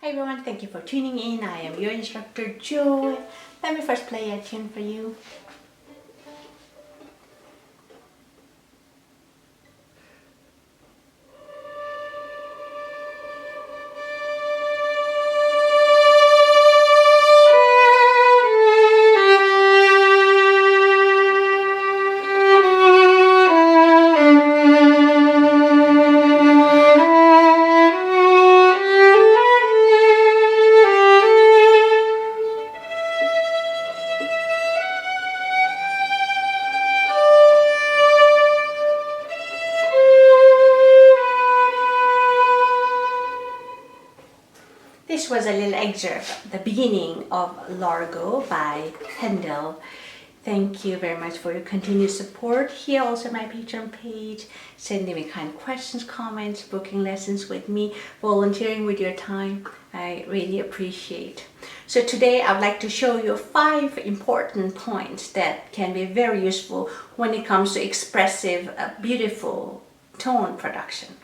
Hi everyone, thank you for tuning in. I am your instructor Joe. Let me first play a tune for you. This was a little excerpt, the beginning of Largo by Handel. Thank you very much for your continued support. Here also my Patreon page, sending me kind questions, comments, booking lessons with me, volunteering with your time. I really appreciate. So today I'd like to show you 5 important points that can be very useful when it comes to expressive, beautiful tone production.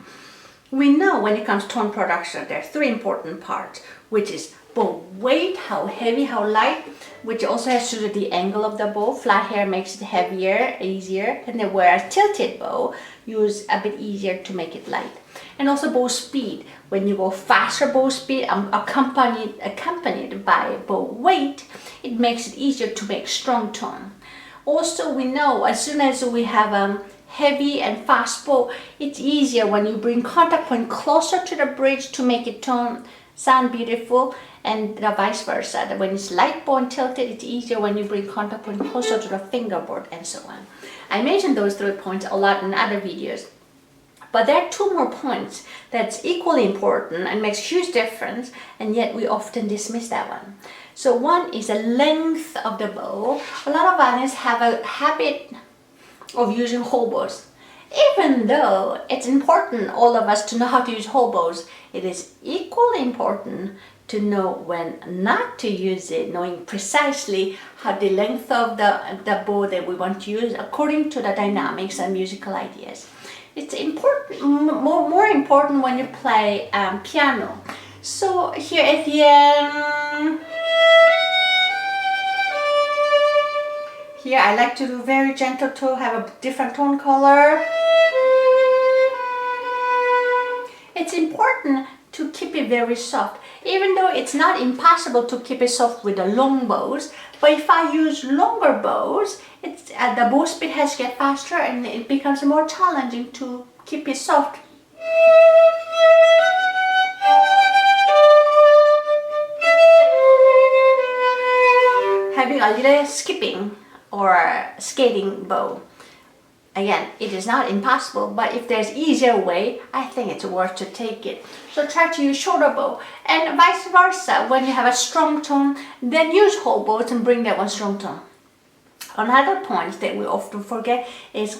We know when it comes to tone production, there are 3 important parts, which is bow weight, how heavy, how light, which also has to do with the angle of the bow. Flat hair makes it heavier, easier, and then whereas tilted bow, use a bit easier to make it light. And also bow speed. When you go faster bow speed, accompanied by bow weight, it makes it easier to make strong tone. Also, we know as soon as we have heavy and fast bow, it's easier when you bring contact point closer to the bridge to make it sound beautiful, and the vice versa. That when it's light bow and tilted, it's easier when you bring contact point closer to the fingerboard and so on. I mentioned those 3 points a lot in other videos, but there are 2 more points that's equally important and makes huge difference, and yet we often dismiss that one. So one is the length of the bow. A lot of violinists have a habit of using whole bows. Even though it's important, all of us, to know how to use whole bows, it is equally important to know when not to use it, knowing precisely how the length of the bow that we want to use according to the dynamics and musical ideas. It's important, more important when you play piano. So here at the end, here I like to do very gentle to have a different tone color. It's important to keep it very soft, even though it's not impossible to keep it soft with the long bows. But if I use longer bows, the bow speed has to get faster and it becomes more challenging to keep it soft. Having a little skipping or skating bow. Again, it is not impossible, but if there's easier way, I think it's worth to take it. So try to use shorter bow, and vice versa. When you have a strong tone, then use whole bows and bring that one strong tone. Another point that we often forget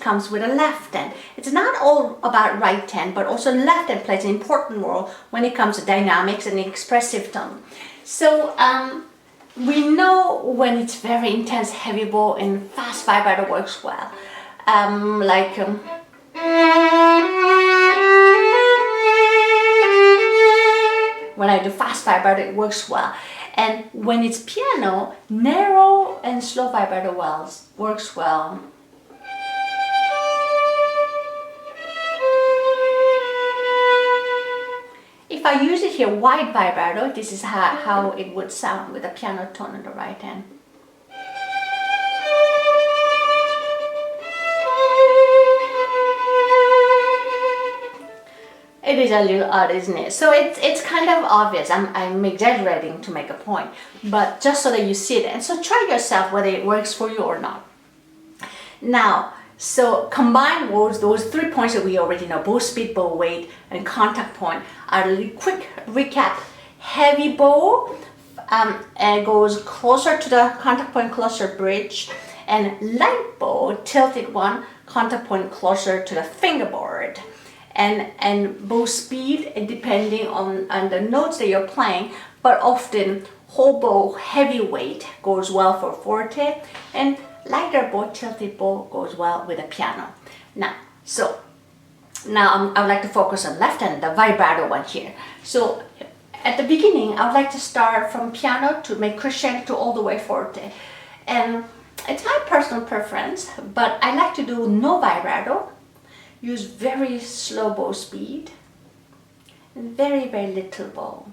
comes with a left hand. It's not all about right hand, but also left hand plays an important role when it comes to dynamics and expressive tone. So we know when it's very intense heavy bow and fast vibrato works well. When I do fast vibrato, it works well. And when it's piano, narrow and slow vibrato works well. If I use it here, wide vibrato, this is how it would sound with a piano tone on the right hand. It is a little odd, isn't it? So it's kind of obvious. I'm exaggerating to make a point, but just so that you see it. And so try yourself whether it works for you or not. Now, so combine those 3 points that we already know, bow speed, bow weight, and contact point. A really quick recap. Heavy bow and goes closer to the contact point, closer bridge, and light bow, tilted one, contact point closer to the fingerboard. And bow speed, depending on the notes that you're playing, but often whole bow heavy weight goes well for forte, and lighter bow, tilted bow goes well with a piano. Now I would like to focus on left hand, the vibrato one here. So at the beginning, I would like to start from piano to make crescendo to all the way forte. And it's my personal preference, but I like to do no vibrato, use very slow bow speed, and very, very little bow.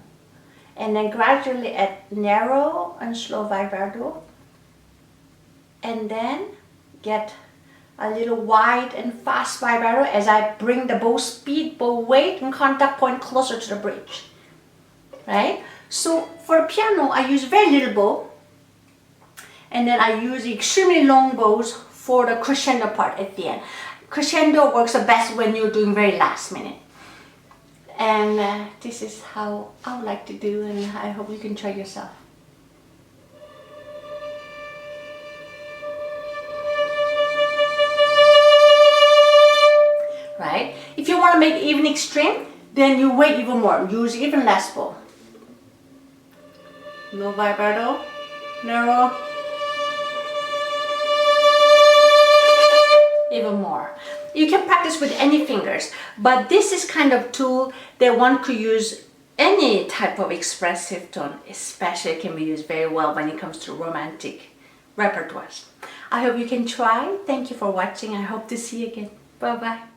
And then gradually add narrow and slow vibrato, and then get a little wide and fast vibrato as I bring the bow speed, bow weight and contact point closer to the bridge, right? So for the piano, I use very little bow, and then I use extremely long bows for the crescendo part at the end. Crescendo works the best when you're doing very last minute. And this is how I would like to do, and I hope you can try yourself. Right? If you want to make it even extreme, then you wait even more. Use even less bow. No vibrato, narrow. Even more. You can practice with any fingers, but this is kind of tool that one could use any type of expressive tone, especially can be used very well when it comes to romantic repertoires. I hope you can try. Thank you for watching. I hope to see you again. Bye bye.